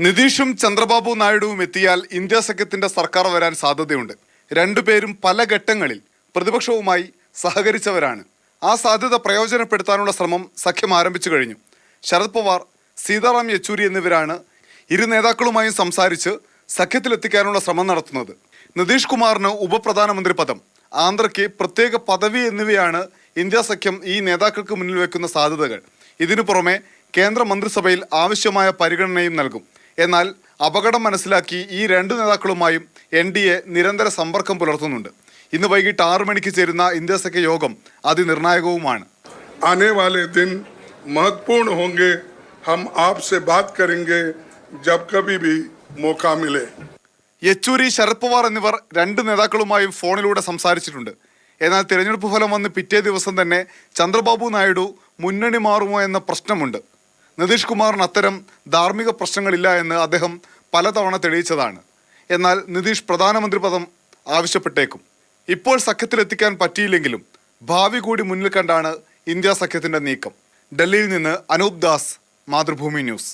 നിതീഷും ചന്ദ്രബാബു നായിഡുവും എത്തിയാൽ ഇന്ത്യ സഖ്യത്തിന്റെ സർക്കാർ വരാൻ സാധ്യതയുണ്ട്. രണ്ടുപേരും പല ഘട്ടങ്ങളിൽ പ്രതിപക്ഷവുമായി സഹകരിച്ചവരാണ്. ആ സാധ്യത പ്രയോജനപ്പെടുത്താനുള്ള ശ്രമം സഖ്യം ആരംഭിച്ചു കഴിഞ്ഞു. ശരത് പവാർ, സീതാറാം യെച്ചൂരി എന്നിവരാണ് ഇരു നേതാക്കളുമായും സംസാരിച്ച് സഖ്യത്തിലെത്തിക്കാനുള്ള ശ്രമം നടത്തുന്നത്. നിതീഷ് കുമാറിന് ഉപപ്രധാനമന്ത്രി പദം, ആന്ധ്രയ്ക്ക് പ്രത്യേക പദവി എന്നിവയാണ് ഇന്ത്യ സഖ്യം ഈ നേതാക്കൾക്ക് മുന്നിൽ വെക്കുന്ന സാധ്യതകൾ. ഇതിനു പുറമെ കേന്ദ്ര മന്ത്രിസഭയിൽ ആവശ്യമായ പരിഗണനയും നൽകും. എന്നാൽ അപകടം മനസ്സിലാക്കി ഈ രണ്ട് നേതാക്കളുമായും NDA നിരന്തര സമ്പർക്കം പുലർത്തുന്നുണ്ട്. ഇന്ന് വൈകിട്ട് 6 മണിക്ക് ചേരുന്ന ഇന്ത്യ സഖ്യ യോഗം അതിനിർണായകവുമാണ്. आने वाले दिन महत्वपूर्ण होंगे. हम आपसे बात करेंगे जब कभी भी मौका मिले. യെച്ചൂരി, ശരത് പവാർ എന്നിവർ രണ്ട് നേതാക്കളുമായും ഫോണിലൂടെ സംസാരിച്ചിട്ടുണ്ട്. എന്നാൽ തിരഞ്ഞെടുപ്പ് ഫലം വന്ന് പിറ്റേ ദിവസം തന്നെ ചന്ദ്രബാബു നായിഡു മുന്നണി മാറുമോ എന്ന പ്രശ്നമുണ്ട്. നിതീഷ് കുമാറിന് അത്തരം ധാർമ്മിക പ്രശ്നങ്ങളില്ല എന്ന് അദ്ദേഹം പലതവണ തെളിയിച്ചതാണ്. എന്നാൽ നിതീഷ് പ്രധാനമന്ത്രി പദം ആവശ്യപ്പെട്ടേക്കും. ഇപ്പോൾ സഖ്യത്തിലെത്തിക്കാൻ പറ്റിയില്ലെങ്കിലും ഭാവി കൂടി മുന്നിൽ കണ്ടാണ് ഇന്ത്യ സഖ്യത്തിന്റെ നീക്കം. ഡൽഹിയിൽ നിന്ന് അനൂപ് ദാസ്, മാതൃഭൂമി ന്യൂസ്.